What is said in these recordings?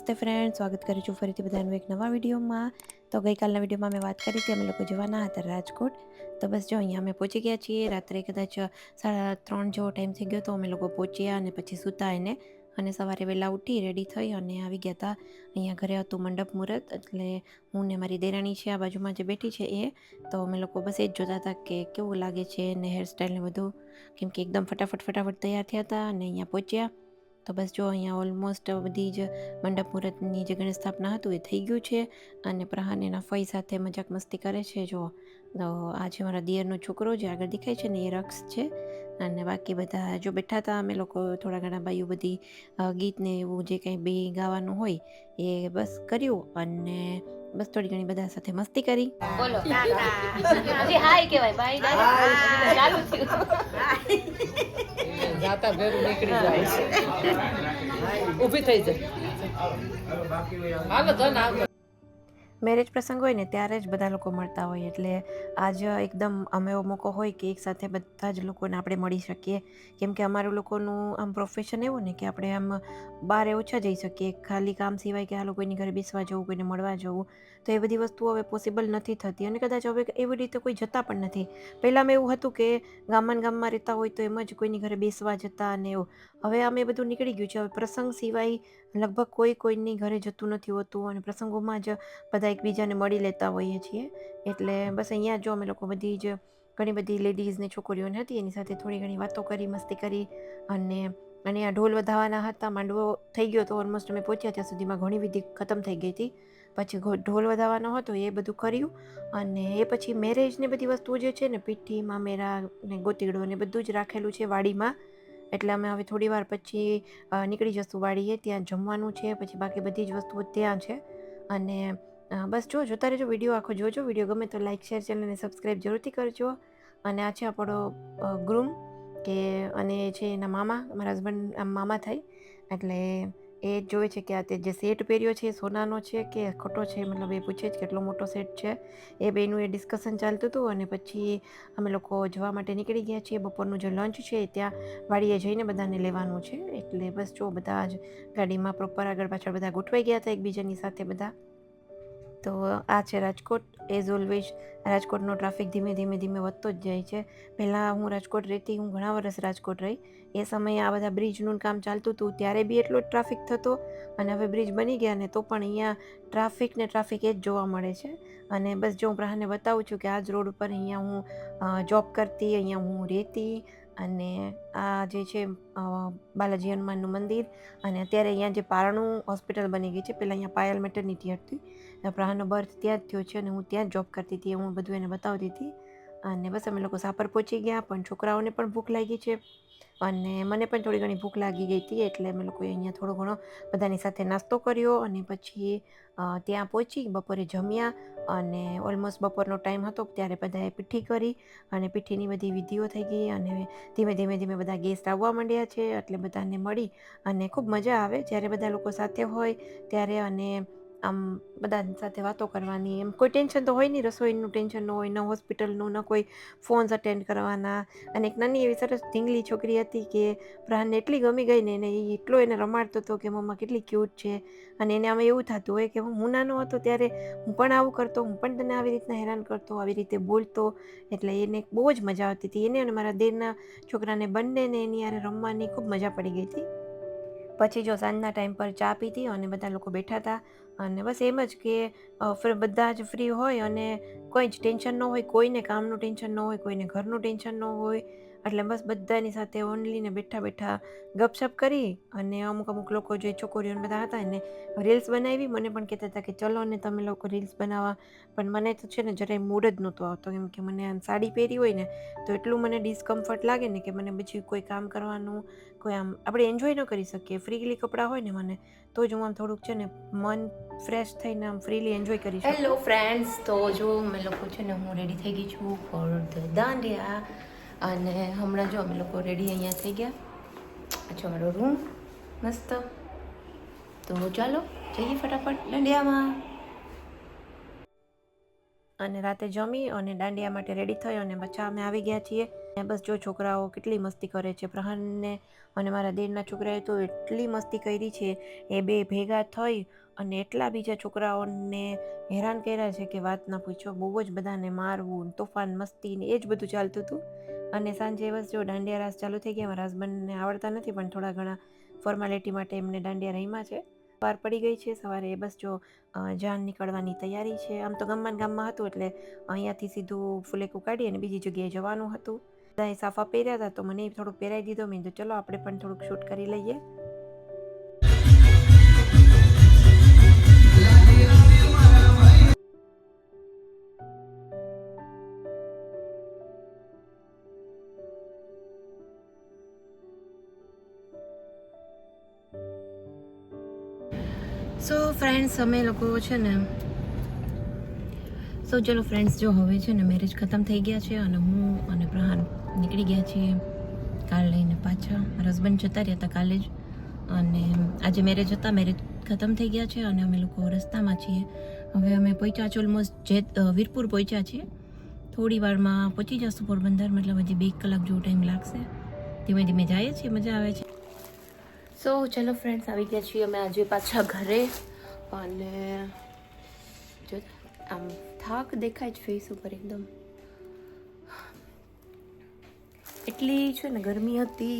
નમસ્તે ફ્રેન્ડ, સ્વાગત કરું છું ફરીથી બધાનું એક નવા વિડીયોમાં. તો ગઈકાલના વિડીયોમાં મેં વાત કરી હતી અમે લોકો જવાના હતા રાજકોટ. તો બસ જો અહીંયા અમે પહોંચી ગયા છીએ. રાત્રે કદાચ 3:30 જેવો ટાઈમ થઈ ગયો તો અમે લોકો પહોંચ્યા અને પછી સૂતા એને અને સવારે વહેલા ઉઠી રેડી થઈ અને આવી ગયા હતા. અહીંયા ઘરે હતું મંડપ મુહૂર્ત, એટલે હું ને મારી દેરાણી છે આ બાજુમાં જે બેઠી છે એ. તો અમે લોકો બસ એ જ જોતા હતા કે કેવું લાગે છે ને હેરસ્ટાઈલ ને બધું, કેમ કે એકદમ ફટાફટ તૈયાર થયા હતા અને અહીંયા પહોંચ્યા. તો બસ જો અહીંયા ઓલમોસ્ટ બધી જ મંડપ મુહૂર્તની જે ગણેશ સ્થાપના હતું એ થઈ ગયું છે અને પ્રહાન એના ફઈ સાથે મજાક મસ્તી કરે છે. જો તો આ છે મારા દિયરનો છોકરો જે આગળ દેખાય છે ને એ રક્ષ છે અને બાકી બધા જો બેઠા હતા અમે લોકો થોડા ઘણા બાયું બધી ગીત ને એવું જે કંઈ બે ગાવાનું હોય એ બસ કર્યું અને બસ થોડી ઘણી બધા સાથે મસ્તી કરી. બોલો હજી હાય કહેવાય ભાઈ ચાલુ થયું જાતા ભેરું નીકળી જાય છે, ઊભી થઈ જાય. હાલો ધન આવતો. મેરેજ પ્રસંગ હોય ને ત્યારે જ બધા લોકો મળતા હોય, એટલે આજ એકદમ અમે એવો મોકો હોય કે એક સાથે બધા જ લોકોને આપણે મળી શકીએ. કેમ કે અમારું લોકોનું આમ પ્રોફેશન એવું ને કે આપણે આમ બહાર ઓછા જઈ શકીએ, ખાલી કામ સિવાય કે આ લોકોની ઘરે બેસવા જવું, કોઈને મળવા જવું, તો એ બધી વસ્તુઓ હવે પોસિબલ નથી થતી અને કદાચ હવે એવી રીતે કોઈ જતા પણ નથી. પહેલાં એવું હતું કે ગામમાં રહેતા હોય તો એમ જ કોઈની ઘરે બેસવા જતા અને એવું. હવે અમે બધું નીકળી ગયું છે. હવે પ્રસંગ સિવાય લગભગ કોઈની ઘરે જતું નથી હોતું અને પ્રસંગોમાં જ બધા એકબીજાને મળી લેતા હોઈએ છીએ. એટલે બસ અહીંયા જો અમે લોકો બધી જ ઘણી બધી લેડીઝ ને છોકરીઓને હતી એની સાથે થોડી ઘણી વાતો કરી, મસ્તી કરી અને આ ઢોલ વધાવાના હતા. માંડવો થઈ ગયો તો ઓલમોસ્ટ અમે પહોંચ્યા ત્યાં સુધીમાં ઘણી વિધિ ખતમ થઈ ગઈ હતી. પછી ઢોલ વધાવાનો હતો એ બધું કર્યું અને એ પછી મેરેજ ને બધી વસ્તુઓ જે છે ને પીઠી મામેરા ને ગોતીડો ને બધું જ રાખેલું છે વાડીમાં. એટલે અમે હવે થોડી વાર પછી નીકળી જશું વાડીએ, ત્યાં જમવાનું છે, પછી બાકી બધી જ વસ્તુઓ ત્યાં છે. અને બસ જોતા રહેજો વિડીયો આખો જોજો. વિડીયો ગમે તો લાઇક, શેર, ચેનલને સબસ્ક્રાઈબ જરૂરથી કરજો. અને આ છે આપણો ગ્રૂમ કે અને છે એના મામા, મારા હસબન્ડ આમ મામા થાય, એટલે એ જોવે છે કે આ તે જે સેટ પહેર્યો છે સોનાનો છે કે ખોટો છે, મતલબ એ પૂછે છે કેટલો મોટો સેટ છે. એ બેનું એ ડિસ્કશન ચાલતું હતું અને પછી અમે લોકો જવા માટે નીકળી ગયા છીએ. બપોરનું જે લંચ છે ત્યાં વાડીએ જઈને બધાને લેવાનું છે. એટલે બસ જો બધા જ ગાડીમાં પ્રોપર આગળ પાછળ બધા ગોઠવાઈ ગયા હતા એકબીજાની સાથે બધા. તો આ છે રાજકોટ. એઝ ઓલવેઝ રાજકોટનો ટ્રાફિક ધીમે ધીમે વધતો જ જાય છે. પહેલાં હું રાજકોટ રહેતી, હું ઘણા વર્ષ રાજકોટ રહી. એ સમયે આ બધા બ્રિજનું કામ ચાલતું હતું ત્યારે બી એટલો જ ટ્રાફિક થતો અને હવે બ્રિજ બની ગયા ને તો પણ અહીંયા ટ્રાફિક એ જ જોવા મળે છે. અને બસ જો હું પ્રહારને બતાવું છું કે આ જ રોડ ઉપર અહીંયા હું જોબ કરતી, અહીંયા હું રહેતી અને આ જે છે બાલાજી હનુમાનનું મંદિર અને અત્યારે અહીંયા જે પારણું હોસ્પિટલ બની ગઈ છે. પહેલાં અહીંયા પાયલ મેટર્નિટી હતી, પ્રહારનો બર્થ ત્યાં જ થયો છે અને હું ત્યાં જ જોબ કરતી હતી. હું બધું એને બતાવતી હતી અને બસ અમે લોકો સાપર પહોંચી ગયા. પણ છોકરાઓને પણ ભૂખ લાગી છે અને મને પણ થોડી ઘણી ભૂખ લાગી ગઈ હતી, એટલે અમે લોકોએ અહીંયા થોડો ઘણો બધાની સાથે નાસ્તો કર્યો અને પછી ત્યાં પહોંચી બપોરે જમ્યા અને ઓલમોસ્ટ બપોરનો ટાઈમ હતો ત્યારે બધાએ પીઠી કરી અને પીઠીની બધી વિધિઓ થઈ ગઈ અને ધીમે બધા ગેસ્ટ આવવા માંડ્યા છે. એટલે બધાને મળી અને ખૂબ મજા આવે જ્યારે બધા લોકો સાથે હોય ત્યારે. અને આમ બધા સાથે વાતો કરવાની, એમ કોઈ ટેન્શન તો હોય નહીં, રસોઈનું ટેન્શન ન હોય, ન હોસ્પિટલનું, ન કોઈ ફોન્સ અટેન્ડ કરવાના. અને એક નાની એવી સરસ ઢીંગલી છોકરી હતી કે પ્રાણને એટલી ગમી ગઈ ને એને એટલો એને રમાડતો હતો કે મમ્મા કેટલી ક્યુટ છે. અને એને આમાં એવું થતું હોય કે હું નાનો હતો ત્યારે હું પણ આવું કરતો, હું પણ તને આવી રીતના હેરાન કરતો, આવી રીતે બોલતો. એટલે એને બહુ જ મજા આવતી હતી. એને અને મારા દેરના છોકરાને બંનેને એની યારે રમવાની ખૂબ મજા પડી ગઈ હતી. પછી જો સાંજના ટાઈમ પર ચા પીધી અને બધા લોકો બેઠા હતા અને બસ એમ જ કે બધા જ ફ્રી હોય અને કોઈ જ ટેન્શન ન હોય, કોઈને કામનું ટેન્શન ન હોય, કોઈને ઘરનું ટેન્શન ન હોય. એટલે બસ બધાની સાથે ઓનલી ને બેઠા ગપશપ કરી અને અમુક લોકો જે છોકરીઓને બધા હતા એને રીલ્સ બનાવી. મને પણ કહેતા હતા કે ચલો ને તમે લોકો રીલ્સ બનાવવા, પણ મને તો છે ને જરાય મૂડ જ નહોતો આવતો, કેમ કે મને આમ સાડી પહેરી હોય ને તો એટલું મને ડિસ્કમ્ફર્ટ લાગે ને કે મને પછી કોઈ કામ કરવાનું, કોઈ આમ આપણે એન્જોય ન કરી શકીએ. ફ્રીલી કપડાં હોય ને મને તો જ હું આમ થોડુંક છે ને મન ફ્રેશ થઈને આમ ફ્રીલી એન્જોય કરી શકું. હેલો ફ્રેન્ડ્સ, તો જો અમે લોકો છે ને હું રેડી થઈ ગઈ છું ફોર ધ દાંડિયા અને હમણાં જો અમે લોકો રેડી અહીંયા થઈ ગયા. અચ્છા, મારો રૂમ મસ્ત. તો ચાલો જઈએ ફટાફટ દાંડિયામાં. અને રાતે જમી અને દાંડિયા માટે રેડી થઈ અને પાછા અમે આવી ગયા છીએ. અને બસ જો છોકરાઓ કેટલી મસ્તી કરે છે. પ્રહાનને અને મારા દેરના છોકરાએ તો એટલી મસ્તી કરી છે. એ બે ભેગા થઈ અને એટલા બીજા છોકરાઓને હેરાન કર્યા છે કે વાત ના પૂછો. બહુ જ બધાને મારવું, તોફાન, મસ્તી ને એ જ બધું ચાલતું હતું. અને સાંજે બસ જો દાંડિયા રાસ ચાલુ થઈ ગયા. મારા હસબન્ડને આવડતા નથી પણ થોડા ઘણા ફોર્માલિટી માટે એમને દાંડિયા રમ્યા છે. વાર પડી ગઈ છે સવારે. બસ જો જાન નીકળવાની તૈયારી છે. આમ તો ગામમાં હતું એટલે અહીંયાથી સીધું ફુલેકું કાઢી અને બીજી જગ્યાએ જવાનું હતું. બધાએ સાફા પહેર્યા હતા તો મને થોડુંક પહેરાવી દીધો. મેં કીધું ચલો આપણે પણ થોડુંક શૂટ કરી લઈએ. સો ફ્રેન્ડ્સ અમે લોકો છે ને ચલો ફ્રેન્ડ્સ જો હવે છે ને મેરેજ ખતમ થઈ ગયા છે અને હું અને પ્રહાન નીકળી ગયા છીએ કાર લઈને પાછા. મારા હસબન્ડ જતા રહ્યા હતા કાલે જ અને આજે મેરેજ હતા. મેરેજ ખતમ થઈ ગયા છે અને અમે લોકો રસ્તામાં છીએ. હવે અમે પહોંચ્યા છે ઓલમોસ્ટ વીરપુર પહોંચ્યા છીએ. થોડી વારમાં પહોંચી જશું પોરબંદર. મતલબ હજી 2 કલાક જેવો ટાઈમ લાગશે. ધીમે ધીમે જઈએ છીએ, મજા આવે છે. ચલો ફ્રેન્ડ્સ આવી ગયા છીએ અમે આજે પાછા ઘરે. અને જો આમ થાક દેખાય જ ફેસ ઉપર એકદમ. એટલી છે ને ગરમી હતી.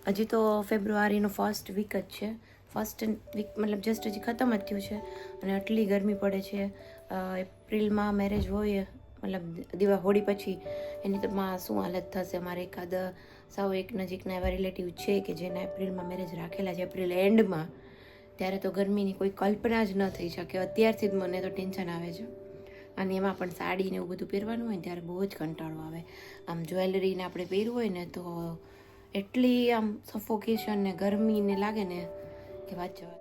હજી તો ફેબ્રુઆરીનો ફર્સ્ટ વીક જ છે. ફર્સ્ટ વીક મતલબ જસ્ટ હજી ખતમ જ થયું છે અને આટલી ગરમી પડે છે. એપ્રિલમાં મેરેજ હોય મતલબ હોળી પછી એની તોમાં શું હાલત થશે. અમારે એકાદ સાવ એક નજીકના એવા રિલેટિવ છે કે જેના એપ્રિલમાં મેરેજ રાખેલા છે, એપ્રિલ એન્ડમાં. ત્યારે તો ગરમીની કોઈ કલ્પના જ ન થઈ શકે. અત્યારથી જ મને તો ટેન્શન આવે છે. અને એમાં પણ સાડી ને એવું બધું પહેરવાનું હોય ને ત્યારે બહુ જ કંટાળો આવે. આમ જ્વેલરીને આપણે પહેરવું હોય ને તો એટલી આમ સફોકેશન ને ગરમીને લાગે ને કે વાત જવા.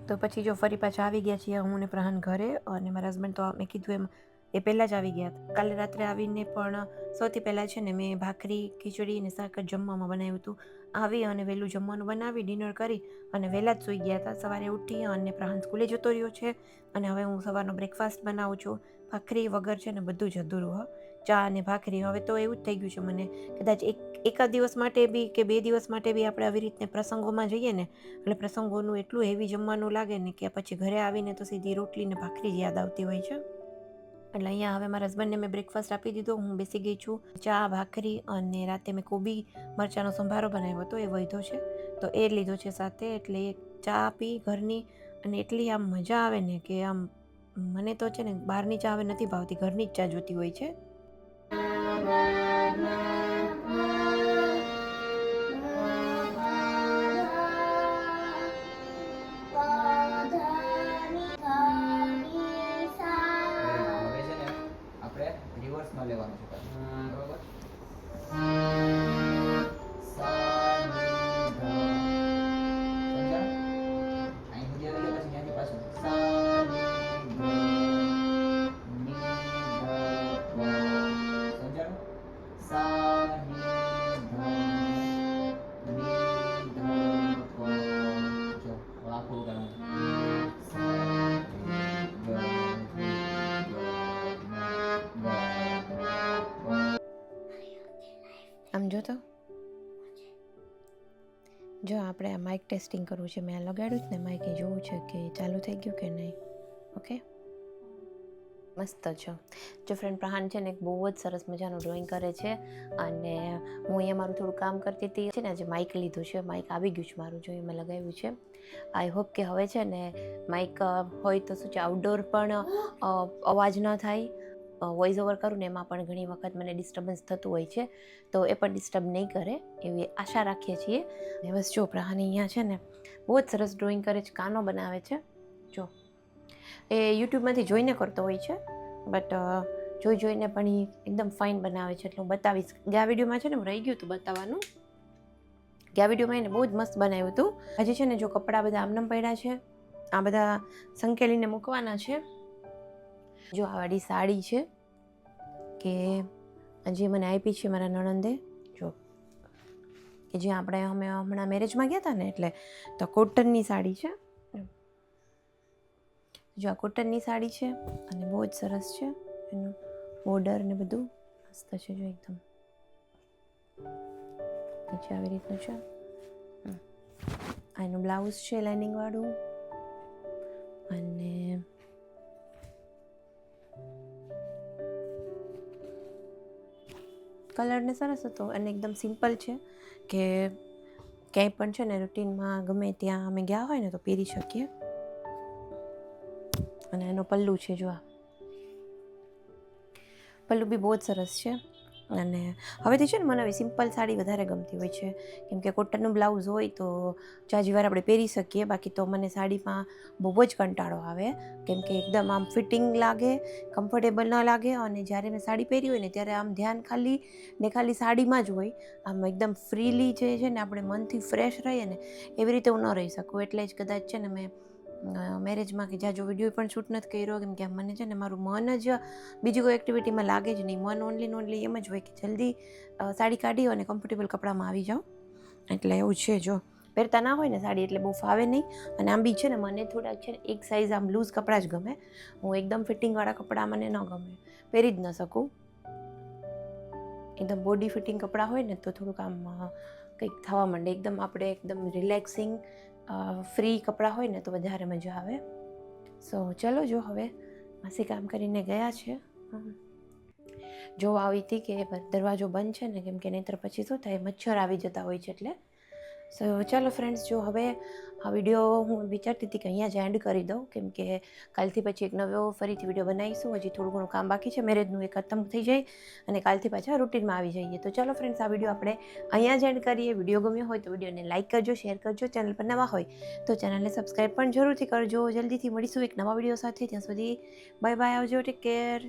તો પછી જો ફરી પાછા આવી ગયા છીએ હું ને પ્રહાન ઘરે. અને મારા હસબન્ડ તો મેં કીધું એમ એ પહેલાં જ આવી ગયા હતા. કાલે રાત્રે આવીને પણ સૌથી પહેલાં છે ને મેં ભાખરી, ખીચડી અને શાક જ જમવામાં બનાવ્યું હતું. આવી અને વહેલું જમવાનું બનાવી ડિનર કરી અને વહેલા જ સૂઈ ગયા હતા. સવારે ઉઠી અને પ્રહાન સ્કૂલે જતો રહ્યો છે અને હવે હું સવારનો બ્રેકફાસ્ટ બનાવું છું. ભાખરી વગર છે ને બધું જ અધૂરું હ. ચા અને ભાખરી. હવે તો એવું જ થઈ ગયું છે મને કદાચ એકાદ દિવસ માટે બી કે 2 દિવસ માટે બી આપણે આવી રીતને પ્રસંગોમાં જઈએ ને એટલે પ્રસંગોનું એટલું હેવી જમવાનું લાગે ને કે પછી ઘરે આવીને તો સીધી રોટલી ને ભાખરી જ યાદ આવતી હોય છે. એટલે અહીંયા હવે મારા હસબન્ડને મેં બ્રેકફાસ્ટ આપી દીધો. હું બેસી ગઈ છું. ચા, ભાખરી અને રાતે મેં કોબી મરચાંનો સંભારો બનાવ્યો હતો એ વધ્યો છે તો એ લીધો છે સાથે. એટલે ચા પી ઘરની અને એટલી આમ મજા આવે ને કે આમ મને તો છે ને બહારની ચા હવે નથી ભાવતી. ઘરની જ ચા જોતી હોય છે. આપણે રિવર્સમાં લેવાનું છે બરોબર. આમ જો તો જો આપણે આ માઇક ટેસ્ટિંગ કરવું છે. મેં આ લગાડ્યું જ ને માઇક એ જોવું છે કે ચાલુ થઈ ગયું કે નહીં. ઓકે મસ્ત છો. જો ફ્રેન્ડ પ્રહાન છે ને એક બહુ જ સરસ મજાનું ડ્રોઈંગ કરે છે અને હું અહીંયા મારું થોડું કામ કરતી હતી છે ને આજે માઇક લીધું છે. માઇક આવી ગયું છે મારું, જો મેં લગાવ્યું છે. આઈ હોપ કે હવે છે ને માઇક હોય તો શું છે આઉટડોર પણ અવાજ ન થાય. વોઇસ ઓવર કરું ને એમાં પણ ઘણી વખત મને ડિસ્ટર્બન્સ થતું હોય છે તો એ પણ ડિસ્ટર્બ નહીં કરે એવી આશા રાખીએ છીએ. અને બસ જો પ્રહાન અહીંયા છે ને બહુ જ સરસ ડ્રોઈંગ કરે છે. કાનો બનાવે છે. જો એ યુટ્યુબમાંથી જોઈને કરતો હોય છે બટ જોઈને પણ એ એકદમ ફાઇન બનાવે છે. એટલે હું બતાવીશ. ગયા વિડીયોમાં છે ને હું રહી ગયું હતું બતાવવાનું. ગયા વિડીયોમાં એને બહુ જ મસ્ત બનાવ્યું હતું. હજી છે ને જો કપડાં બધા આમનામ પડ્યા છે. આ બધા સંકેલીને મૂકવાના છે. જો આ વાળી સાડી છે કે જે મને આપી છે મારા નણંદે. જો કે જે અમે હમણાં મેરેજમાં ગયા હતા ને એટલે તો કોટનની સાડી છે. જો આ કોટનની સાડી છે અને બહુ જ સરસ છે. એનું બોર્ડર ને બધું મસ્ત છે જો એકદમ નીચે આવી રીતનું છે. આ એનું બ્લાઉઝ છે લાઇનિંગ વાળું અને કલર ને સરસ હતો અને એકદમ સિમ્પલ છે કે ક્યાંય પણ છે ને રૂટીનમાં ગમે ત્યાં અમે ગયા હોય ને તો પહેરી શકીએ. અને એનો પલ્લુ છે જો આ પલ્લુ બી બહુ જ સરસ છે. અને હવેથી છે ને મને આવી સિમ્પલ સાડી વધારે ગમતી હોય છે કેમ કે કોટનનું બ્લાઉઝ હોય તો જાજી વાર આપણે પહેરી શકીએ. બાકી તો મને સાડીમાં બહુ જ કંટાળો આવે કેમ કે એકદમ આમ ફિટિંગ લાગે, કમ્ફર્ટેબલ ન લાગે અને જ્યારે મેં સાડી પહેરી હોય ને ત્યારે આમ ધ્યાન ખાલી સાડીમાં જ હોય. આમ એકદમ ફ્રીલી જે છે ને આપણે મનથી ફ્રેશ રહીએ ને એવી રીતે હું ન રહી શકું. એટલે જ કદાચ છે ને મેં મેરેજમાં કે જ્યાં જો વિડીયો પણ શૂટ નથી કર્યો કેમ કે મને છે ને મારું મન જ બીજી કોઈ એક્ટિવિટીમાં લાગે જ નહીં. મન ઓનલી એમ જ હોય કે જલ્દી સાડી કાઢી અને કમ્ફર્ટેબલ કપડામાં આવી જાઉં. એટલે એવું છે જો પહેરતા ના હોય ને સાડી એટલે બહુ ફાવે નહીં. અને આમ બી છે ને મને થોડાક છે ને એક સાઇઝ આમ લૂઝ કપડાં જ ગમે. હું એકદમ ફિટિંગવાળા કપડાં મને ન ગમે, પહેરી જ ન શકું. એકદમ બોડી ફિટિંગ કપડાં હોય ને તો થોડુંક આમ કંઈક થવા માંડે. એકદમ આપણે એકદમ રિલેક્સિંગ ફ્રી કપડાં હોય ને તો વધારે મજા આવે. સો ચલો જો હવે માસી કામ કરીને ગયા છે. જોવા આવી હતી કે દરવાજો બંધ છે ને કેમ કે નહીંતર પછી શું થાય મચ્છર આવી જતા હોય છે એટલે. સો ચાલો ફ્રેન્ડ્સ જો હવે આ વિડીયો હું વિચારતી હતી કે અહીંયા જ એન્ડ કરી દઉં કેમ કે કાલથી પછી એક નવો ફરીથી વિડીયો બનાવીશું. હજી થોડું ઘણું કામ બાકી છે મેરેજનું, એ ખતમ થઈ જાય અને કાલથી પાછા રૂટીનમાં આવી જઈએ. તો ચાલો ફ્રેન્ડ્સ આ વિડીયો આપણે અહીંયા જ એન્ડ કરીએ. વિડીયો ગમ્યો હોય તો વિડીયોને લાઇક કરજો, શેર કરજો. ચેનલ પર નવા હોય તો ચેનલને સબસ્ક્રાઈબ પણ જરૂરથી કરજો. જલ્દીથી મળીશું એક નવા વિડીયો સાથે. ત્યાં સુધી બાય બાય, આવજો, ટેક કેર.